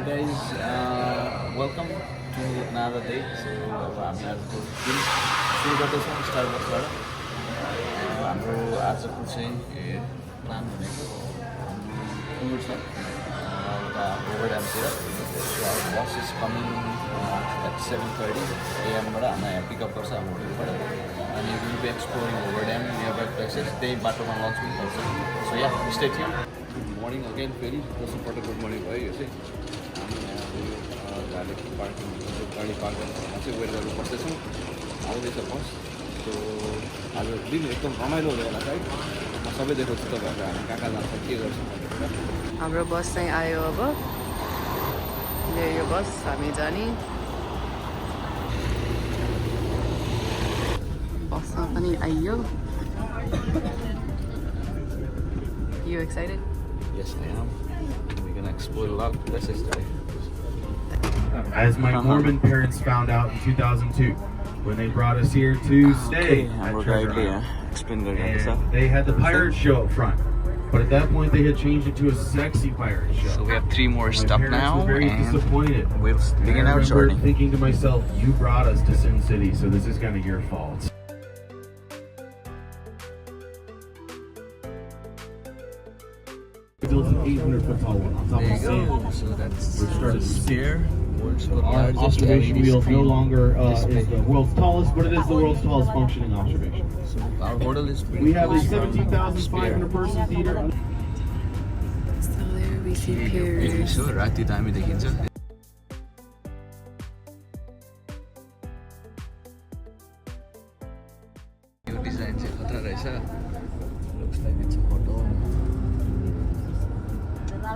guys, welcome to another day. So अब हामी आजको दिन सुरु गर्दैछौँ स्टारबक्सबाट। हाम्रो आजको चाहिँ प्लान भनेको टुर छ उता होभर ड्यामतिर। Our bus is coming at 7:30 AM बाट हामीलाई पिकअप गर्छ हाम्रो होटलबाट अनि we will be exploring Hoover Dam nearby places. त्यही बाटोमा लन्च पनि गर्छ। So yeah, stay tuned. Good morning again फेरि दोस्रो पटक गुड मर्निङ भयो यो चाहिँ। हामी यहाँ गाडी पार्किङ गाडी पार्क गर्न चाहिँ वेट गर्नु पर्दैछौँ। आउँदैछ बस। सो आज दिन एकदम रमाइलो हुने होला सायद। म सबै देखाउँछु तपाईँहरूलाई हामी कहाँ कहाँ जान्छ के गर्छौँ भनेर। हाम्रो बस चाहिँ आयो अब। यो बस हामी जाने बसमा पनि आइयो। You excited? Yes, I am. We're gonna explore a lot of places today. As my Mormon parents found out in 2002 when they brought us here to stay at Treasure Island. And they had the pirate show up front. But at that point, they had changed it to a sexy pirate show. So we have 3 more stops now, were very disappointed. We'll begin our journey. Thinking to myself, you brought us to Sin City, so this is kind of your fault. Built an 800-foot tall one on top of the sea. So that's the spear. Our observation wheel no longer is the world's tallest, but it is the world's tallest functioning observation. So our hotel is We have a 17,500 person theater. So there we see piers. So राति त हामी देखिन्छ। यो design चाहिँ खतरा रहेछ। Looks like it's a hotel.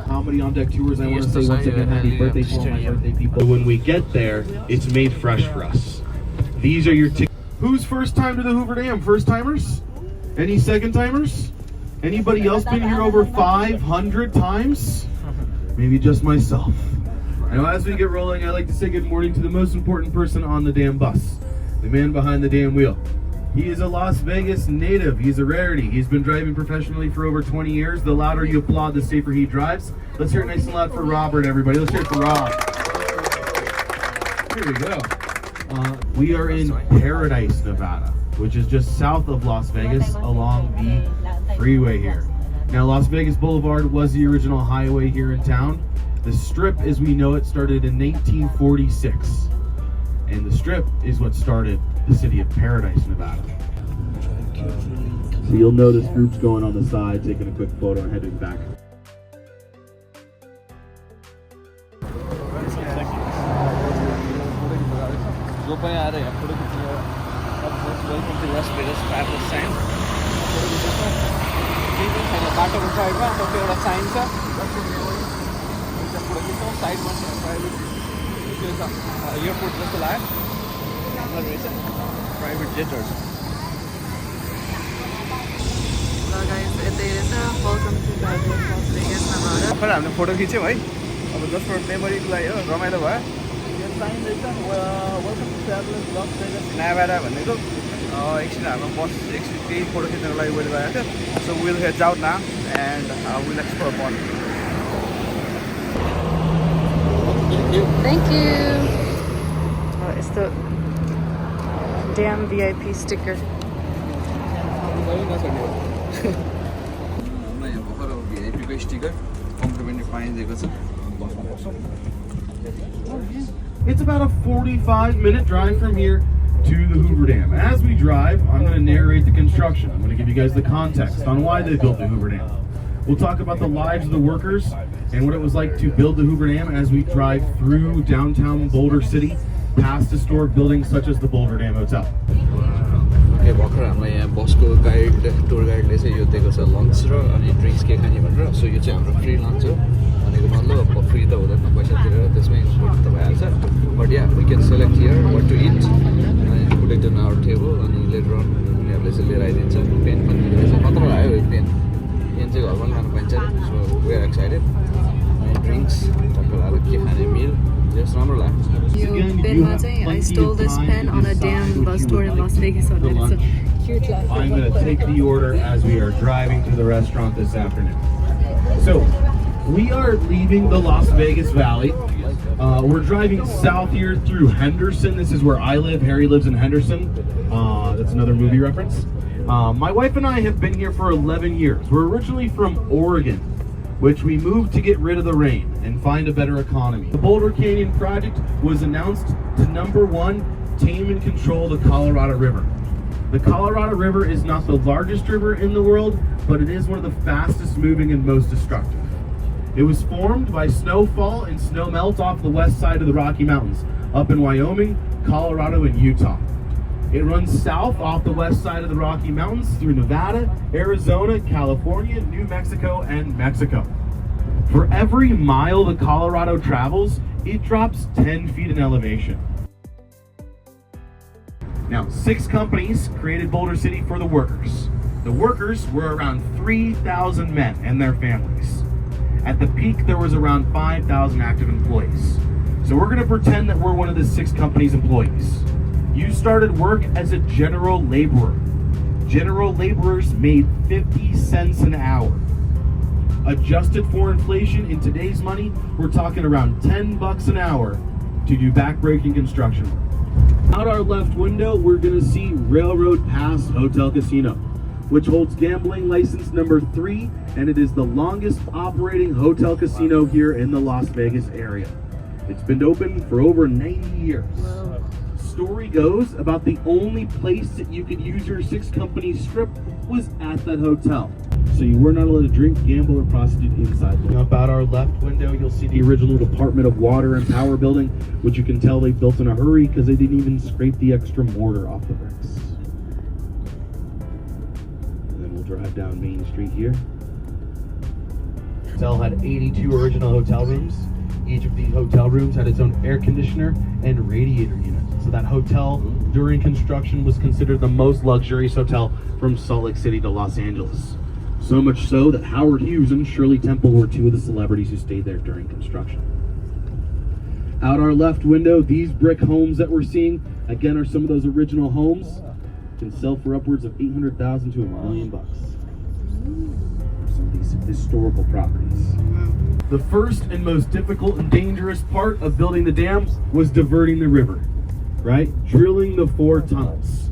Comedy on Deck Tours. I want to say once again, happy birthday to all my birthday people. When we get there, it's made fresh for us. These are your tickets. Who's first time to the Hoover Dam? First timers? Any second timers? Anybody else been here over 500 times? Maybe just myself. Now, as we get rolling, I'd like to say good morning to the most important person on the damn bus, the man behind the damn wheel. He is a Las Vegas native. He's a rarity. He's been driving professionally for over 20 years. The louder you applaud, the safer he drives. Let's hear it nice and loud for Robert, everybody. Let's hear it for Rob. Here we go. We are in Paradise, Nevada, which is just south of Las Vegas along the freeway here. Now, Las Vegas Boulevard was the original highway here in town. The Strip, as we know it, started in 1946. And the Strip is what started the city of Paradise, Nevada. So you'll notice groups going on the side, taking a quick photo and heading back. जो पनि आएर यहाँ photo खिच्नु welcome to Las Vegas palace sign photo खिच्नु केही पनि छैन बाटोको साइडमा अन्त त्यो एउटा साइन छ फोटो खिच्छौँ साइडमा प्राइभेट त्यो छ एयरपोर्ट जस्तो लाग्यो हाम्रो रहेछ प्राइभेट जेटहरू छ भर्खर हामीले फोटो खिच्यौँ है अब जस्ट फर मेमोरीको लागि हो रमाइलो भयो साइन रहेछ वेलकम टु ट्राभलर्स लस भेगास नेभाडा भनेको एकछिन हाम्रो बस एकछिन केही फोटो खिच्नको लागि वेट गरेको थियो so will head out now and will explore more Thank you. Oh, it's the damn VIP sticker. हामीलाई यहाँ भर्खर भिआइपीको स्टिकर कम्प्लिमेन्टरी पाइदिएको छ बसमा बस्छौँ। It's about a 45-minute drive from here to the Hoover Dam. As we drive, I'm going to narrate the construction. I'm going to give you guys the context on why they built the Hoover Dam. We'll talk about the lives of the workers and what it was like to build the Hoover Dam as we drive through downtown Boulder City, past historic buildings such as the Boulder Dam Hotel. Okay, भर्खर हामीलाई यहाँ बसको guide टुर गाइडले चाहिँ यो दिएको छ lunch र अनि drinks के खाने भनेर सो यो चाहिँ हाम्रो फ्री लन्च हो भनेको मतलब फ्री त हुँदैन पैसा तिरेर त्यसमै इन्क्लुड त भइहाल्छ but yeah we can select here what to eat अनि put it on our table अनि लेटर अन उनीहरूले चाहिँ लिएर आइदिन्छ पेन पनि दिँदैछ खतरा लाग्यो यो पेन चाहिँ घरमा पनि खानु पाइन्छ सो वी आर एक्साइटेड अनि ड्रिङ्क्स तपाईँहरूलाई के खाने मिल जस राम्रो लाग्छ I stole this pen on a damn bus tour in Las Vegas. So it's a cute laugh. I'm going to take the order as we are driving to the restaurant this afternoon. So, we are leaving the Las Vegas Valley We're driving south here through Henderson. This is where I live. Harry lives in Henderson. That's another movie reference. My wife and I have been here for 11 years. We're originally from Oregon, which we moved to get rid of the rain and find a better economy. The Boulder Canyon project was announced to #1, tame and control the Colorado River. The Colorado River is not the largest river in the world, but it is one of the fastest moving and most destructive. It was formed by snowfall and snow melt off the west side of the Rocky Mountains, up in Wyoming, Colorado, and Utah. It runs south off the west side of the Rocky Mountains through Nevada, Arizona, California, New Mexico, and Mexico. For every mile the Colorado travels, it drops 10 feet in elevation. Now, 6 companies created Boulder City for the workers. The workers were around 3,000 men and their families. At the peak, there was around 5,000 active employees. So we're going to pretend that we're one of the 6 companies' employees. You started work as a general laborer. General laborers made 50 cents an hour. Adjusted for inflation in today's money, we're talking around 10 bucks an hour to do backbreaking construction work. Out our left window, we're going to see Railroad Pass Hotel Casino, which holds gambling license number 3, and it is the longest operating hotel casino here in the Las Vegas area. It's been open for over 90 years. Story goes about the only place that you could use your 6 company strip was at that hotel. So you were not allowed to drink, gamble, or prostitute inside. Up out our left window, you'll see the original Department of Water and Power building, which you can tell they built in a hurry because they didn't even scrape the extra mortar off the bricks. And then we'll drive down Main Street here. The hotel had 82 original hotel rooms. Each of these hotel rooms had its own air conditioner and radiator unit. So that hotel during construction was considered the most luxurious hotel from Salt Lake City to Los Angeles. So much so that Howard Hughes and Shirley Temple were 2 of the celebrities who stayed there during construction. Out our left window, these brick homes that we're seeing, again, are some of those original homes. Can sell for upwards of $800,000 to $1 million for some of these historical properties. The first and most difficult and dangerous part of building the dam was diverting the river, right? Drilling the 4 tunnels.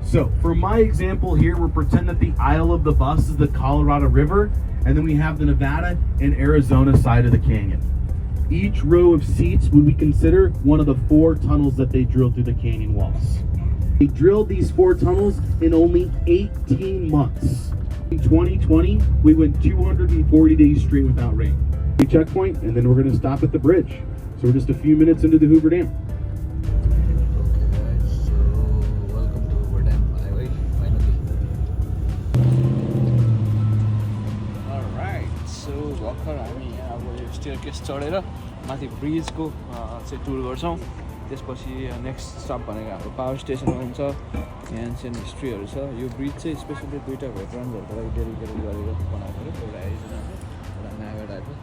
So for my example here, we're pretending that the aisle of the bus is the Colorado River, and then we have the Nevada and Arizona side of the canyon. Each row of seats would we consider one of the 4 tunnels that they drilled through the canyon walls. They drilled these 4 tunnels in only 18 months. In 2020, we went 240 days straight without rain. Checkpoint, and then we're going to stop at the bridge. So we're just a few minutes into the Hoover Dam. Okay guys, so welcome to Hoover Dam highway finally. Alright, so भर्खर हामी अब यो staircase चढेर माथि ब्रिजको चाहिँ टुर गर्छौँ. त्यसपछि next स्टप भनेको हाम्रो पावर स्टेसन हुन्छ. यहाँ एन्सियन्ट हिस्ट्रीहरू छ. यो ब्रिज चाहिँ स्पेसली 2टा भेटरन्सहरूको लागि डेडिकेटेड गरेर बनाएको हो. एउटा एरिजोनाको, एउटा नेभाडाको.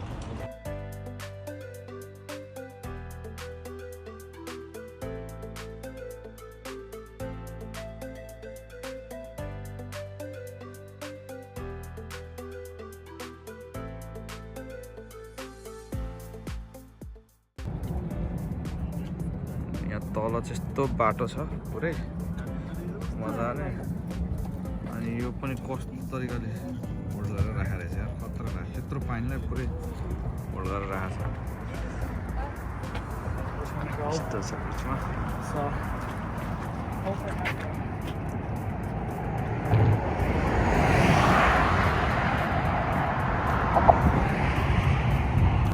यहाँ तल चाहिँ यस्तो बाटो छ पुरै मजाले. अनि यो पनि कस्तो तरिकाले होल्ड गरेर राखेको रहेछ यार, खतरा लाग्छ. त्यत्रो पानीलाई पुरै होल्ड गरेर राखेको छ. यस्तो छ बिचमा.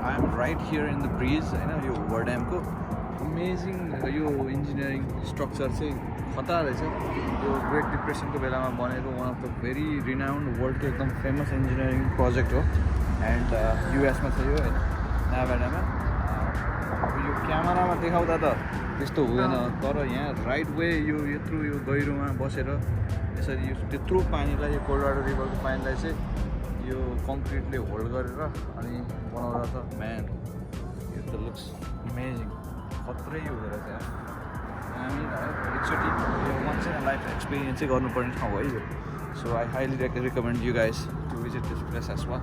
I am right here in the breeze, हैन, यो Hoover Dam को अमेजिङ यो इन्जिनियरिङ स्ट्रक्चर चाहिँ खतरा रहेछ. यो ग्रेट डिप्रेसनको बेलामा बनेको one of the very renowned वर्ल्डको एकदम फेमस इन्जिनियरिङ प्रोजेक्ट हो. एन्ड युएसमा छ यो होइन, नेभाडामा. यो क्यामेरामा देखाउँदा त त्यस्तो हुँदैन, तर यहाँ राइट वे यो यत्रो यो गहिरोमा बसेर यसरी यो त्यत्रो पानीलाई, यो कोलोराडो रिभरको पानीलाई चाहिँ यो कङ्क्रिटले होल्ड गरेर अनि बनाउँदा त म्यान यो त लुक्स अमेजिङ. खत्रै हुँदो रहेछ यार. हामी एकचोटि यो once in a life experience चाहिँ गर्नुपर्ने ठाउँ हो यो. So I highly recommend you guys to visit this place as well.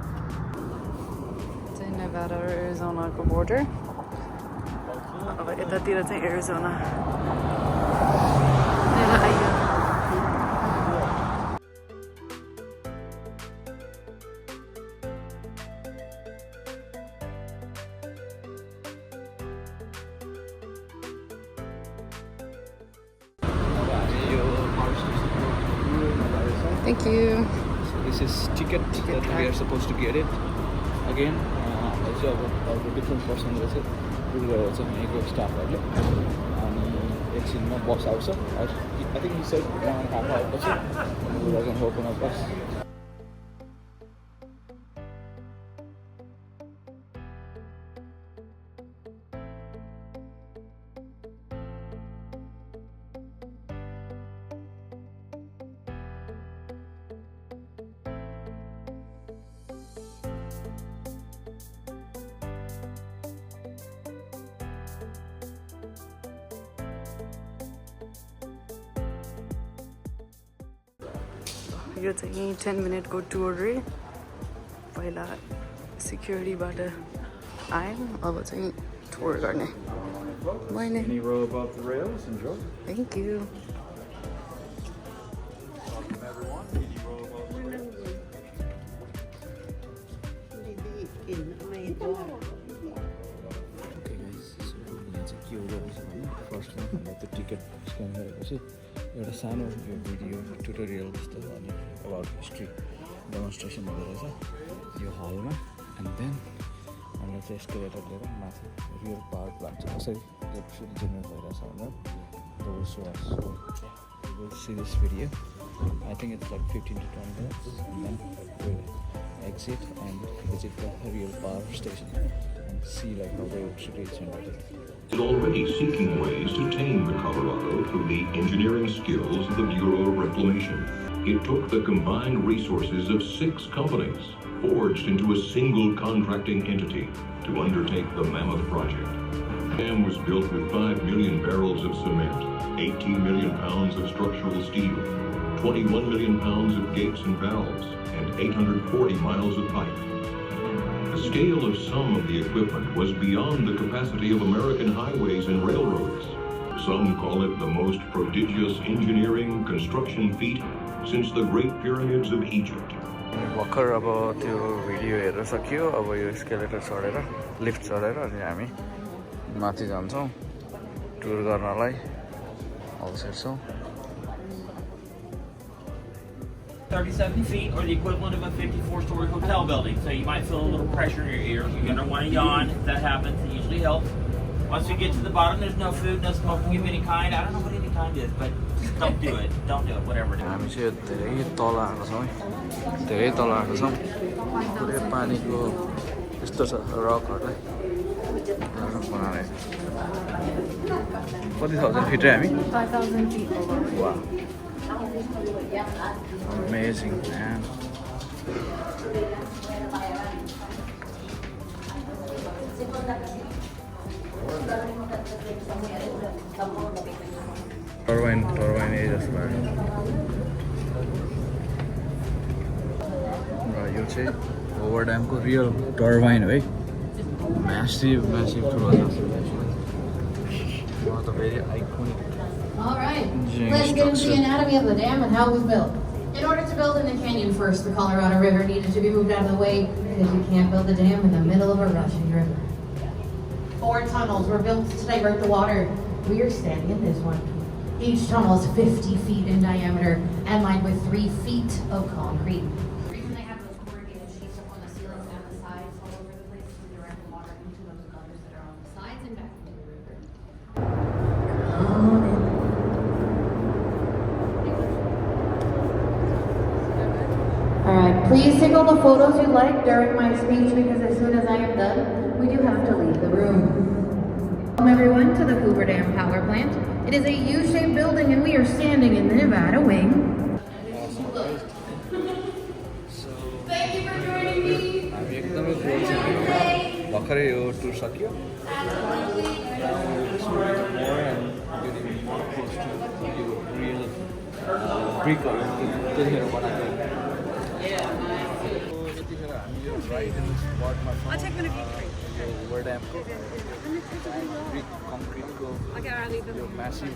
Nevada, Arizona border. अब यतातिर चाहिँ एरिजोना लिएर आइयो। Thank you. So this is ticket that we are supposed to get it. Again, as you have a different person रहेछ टुर चाहिँ यहाँको स्टाफहरूले अनि एकछिनमा बस आउँछ. I think he said 1.5 hour पछि we are going to open up bus. यो चाहिँ 10 मिनटको टुर रे. पहिला सिक्युरिटीबाट आयौँ, अब चाहिँ टुर गर्ने. मैले Can you row above the rails? Enjoy. Thank you. Welcome everyone. Can you row above the rails? Okay guys, so यहाँ चाहिँ के हो रहेछ भने फर्स्टमा हामीले त्यो टिकट स्क्यान गरेपछि एउटा सानो यो भिडियो ट्युटोरियल जस्तो अनि अबाउट हिस्ट्री डेमोन्स्ट्रेसन हुँदो रहेछ यो हलमा. एन्ड देन हामीलाई चाहिँ एस्केलेटर लिएर माथि रियल पावर प्लान्ट चाहिँ कसरी इलेक्ट्रिसिटी जेनेरेट भइरहेछ भनेर those who are so we will see this video. I think it's like 15 to 20 minutes and then we'll exit and visit the real power station and see like how the electricity is generated. Is already seeking ways to tame the Colorado through the engineering skills of the Bureau of Reclamation. It took the combined resources of 6 companies, forged into a single contracting entity, to undertake the mammoth project. The dam was built with 5 million barrels of cement, 18 million pounds of structural steel, 21 million pounds of gates and valves, and 840 miles of pipe. The scale of some of the equipment was beyond the capacity of American highways and railroads. Some call it the most prodigious engineering construction feat since the Great Pyramids of Egypt. भर्खर अब त्यो video हेर्न सकियो. अब यो skeletal चढेर lift चढेर अनि हामी माथि जान्छौँ टुर गर्नलाई. हौस हेर्छौँ. 37 feet, or the equivalent of a 54-story hotel building. So you might feel a little pressure in your ears. You're going to want to yawn. If that happens, it usually helps. Once we get to the bottom, there's no food, no smoking of any kind. I don't know what any kind is, but just don't do it. Don't do it, whatever it is. हामी चाहिँ धेरै तल आएको छौँ है. धेरै तल आएको छौँ. पुरै पानीको यस्तो छ रकहरूलाई बनाएर. कति 1000 फिट हामी? 5000 feet. Wow. Amazing, man. Turbine जस्तो लाग्यो. र यो चाहिँ होभर ड्यामको रियल टर्बाइन है. म्यासिभ ठुलो छ. Very iconic. All right, let's get into the anatomy of the dam and how it was built. In order to build in the canyon first, the Colorado River needed to be moved out of the way because you can't build a dam in the middle of a rushing river. 4 tunnels were built to divert the water. We are standing in this one. Each tunnel is 50 feet in diameter and lined with 3 feet of concrete. The reason they have those corrugated sheets up on the ceilings and the sides all over the place is to direct the water into those gutters that are on the sides and back into the river. Alright, please take all the photos you like during my speech because as soon as I am done, we do have to leave the room. Welcome everyone to the Hoover Dam power plant. It is a U-shaped building and we are standing in the Nevada wing. Thank you for joining me. हामी एकदमै close छौँ. भर्खरै यो टुर सक्यो. ब्रिकहरू त्यतिखेर बनाएको. त्यतिखेर हामी यो राइट स्पटमा छौँ. यो होभर ड्यामको ब्रिक यो म्यासिभ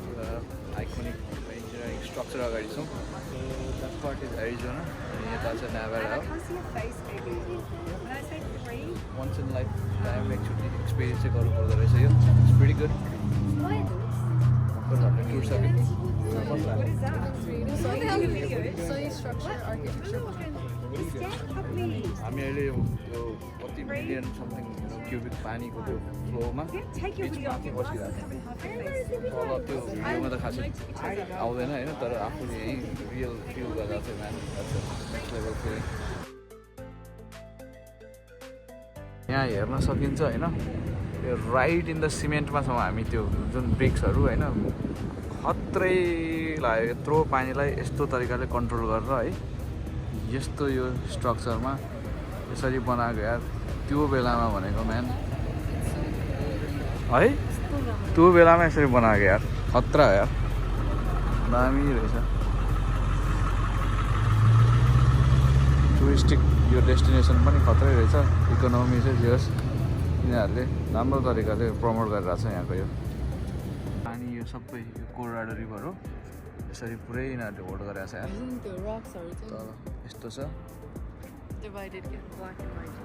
आइकोनिक इन्जिनियरिङ स्ट्रक्चर अगाडि छौँ. द्याट पार्ट इज एरिजोना अनि यता चाहिँ नेभाडा हो. Once in life time actually experience चाहिँ गर्नुपर्दो रहेछ यो. It's pretty good. टुर सकेँ. Soy structure, architecture. हामी अहिले यो कति मिलियन समथिङ क्युबिक पानीको त्यो फ्लोमा बिचमा बसिरहेको तल त्यो भिडियोमा त खासै आउँदैन होइन, तर आफूले यहीँ रियल फिल गर्दा चाहिँ म्यान नेक्स्ट लेभल फिल. यहाँ हेर्न सकिन्छ होइन, यो राइट इन द सिमेन्टमा छौँ हामी. त्यो जुन ब्रिक्सहरू होइन खत्रै लाग्यो. यत्रो पानीलाई यस्तो तरिकाले कन्ट्रोल गरेर है यस्तो यो स्ट्रक्चरमा यसरी बनाएको यार. त्यो बेलामा भनेको म्यान है, त्यो बेलामा यसरी बनाएको यार खतरा यार. दामी रहेछ. टुरिस्टिक यो डेस्टिनेसन पनि खत्रै रहेछ. इकोनोमी चाहिँ जे होस् यिनीहरूले राम्रो तरिकाले प्रमोट गरिरहेको छ यहाँको यो. अनि यो सबै यो कोलोराडो रिभर हो. यसरी पुरै यिनीहरूले होल्ड गरेको छ यार. The rocks are तल यस्तो छ. divided in black and white.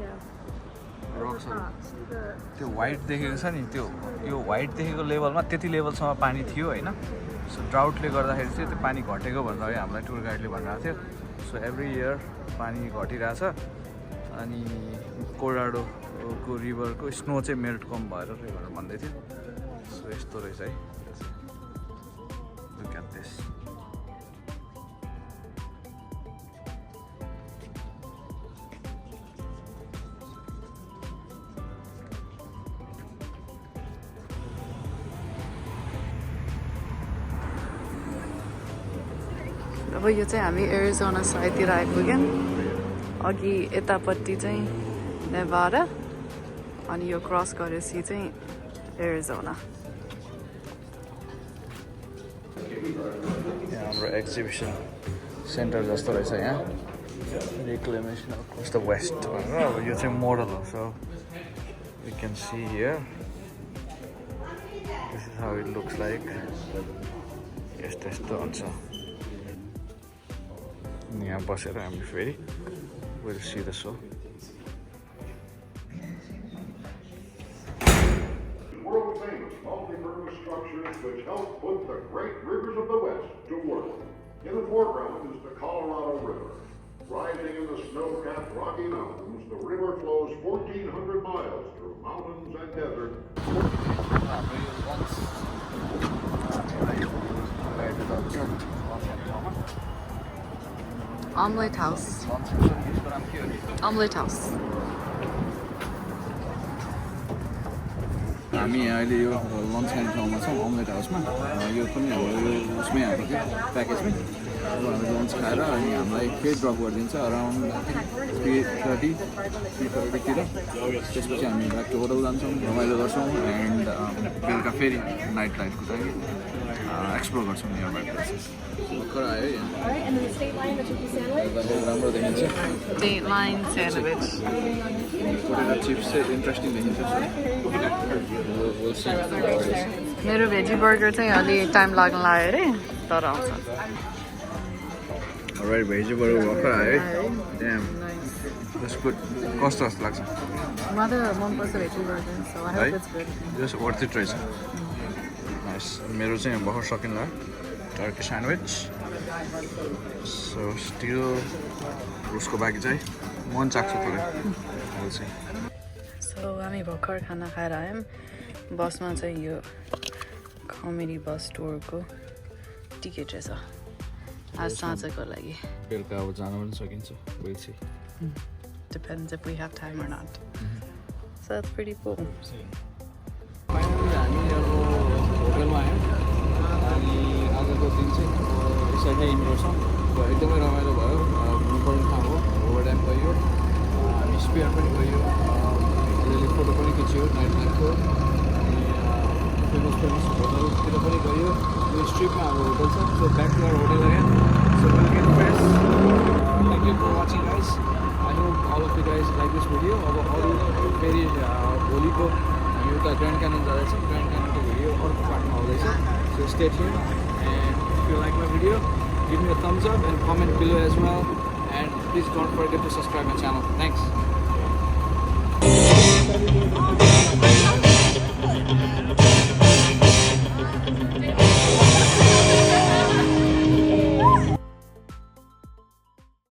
Yeah. रक्सहरू त्यो वाइट देखेको छ नि, त्यो यो वाइट देखेको लेभलमा त्यति लेभलसम्म पानी थियो होइन. सो ड्राउटले गर्दाखेरि चाहिँ त्यो पानी घटेको भनेर हामीलाई टुर गाइडले भनिरहेको थियो. सो एभ्री इयर पानी घटिरहेछ. अनि कोलोराडोको रिभरको स्नो चाहिँ मेल्ट कम भएर भनेर भन्दै थियो. सो यस्तो रहेछ है. Look at this. अब यो चाहिँ हामी एरिजोना साइडतिर आइपुग्यौँ. अघि यतापट्टि चाहिँ नेभाडा अनि यो क्रस गरेपछि चाहिँ एरिजोना. यहाँ हाम्रो एक्जिबिसन सेन्टर जस्तो रहेछ यहाँ. रिक्लेमेसन अक्रस द वेस्ट भनेर. अब यो चाहिँ मोडल हो. So you can see here this is how it looks like. यस्तो यस्तो हुन्छ. यहाँ बसेर हामी फेरि will see the show. World famous multi-purpose structures which help put the great rivers of the West to work. In the foreground is the Colorado River. Rising in the snow-capped Rocky Mountains, the river flows 1,400 miles through mountains and desert. Omelette house. Omelette house. हामी अहिले यो lunch खाने ठाउँमा छौँ omelette हाउसमा. यो पनि हाम्रो यो उसमै आएको थियो प्याकेजमै. अब हामी लन्च खाएर अनि हामीलाई फेरि ड्रप गरिदिन्छ अराउन्ड 3:30तिर. त्यसपछि हामी ब्याक टु होटल जान्छौँ, रमाइलो गर्छौँ एन्ड बेलुका फेरि नाइट लाइफको लागि एक्सप्लोर गर्छौँ नियर बाई प्लेसेस. भर्खर आयो यहाँ. बहुत राम्रो देखिन्छ. Date line sandwich. Potato chips चाहिँ इन्ट्रेस्टिङ देखिन्छ. मेरो भेजी बर्गर चाहिँ अलि टाइम लाग्न लाग्यो अरे, तर आउँछ. राइट भेजी बर्गर भर्खर आयो है. Damn just good. कस्तो जस्तो लाग्छ मलाई त मनपर्छ भेजी बर्गर. So I है? hope it's good. Just worth it रहेछ. नाइस. मेरो चाहिँ भर्खर सकिँला टर्की स्यान्डविच. सो स्टिल उसको बाँकी चाहिँ मन चाख्छ थोरै चाहिँ. सो हामी भर्खर खाना खाएर आयौँ. बसमा चाहिँ यो कमेडी बस टुरको टिकट रहेछ आज साँझको लागि. बेलुका अब जान पनि सकिन्छ. Will see. Depends if we have time or not. So that's pretty cool. Finally हामी अब होटलमा आयौँ अनि आजको दिन चाहिँ यसरी नै इन्ड गर्छौँ. एकदमै रमाइलो भयो. घुम्नुपर्ने ठाउँ हो. होभर ड्याम गयो, हामी स्पेयर पनि गयो, अलिअलि फोटो पनि खिच्यो नाइट लाइफको. अनि फेमस होटलतिर पनि गयो. यो स्ट्रिटमा हाम्रो होटल छ. So back to our hotel again. So will get fresh. Thank you for watching guys. I hope all of you guys like this video. अब अरू फेरि भोलिको हामी उता ग्रान्ड क्यानन जाँदैछ ग्रान्ड क्याननको भिडियो अर्को पार्टमा आउँदैछ so stay tuned and if you like my video give me a thumbs up and comment below as well and please don't forget to subscribe my channel. Thanks.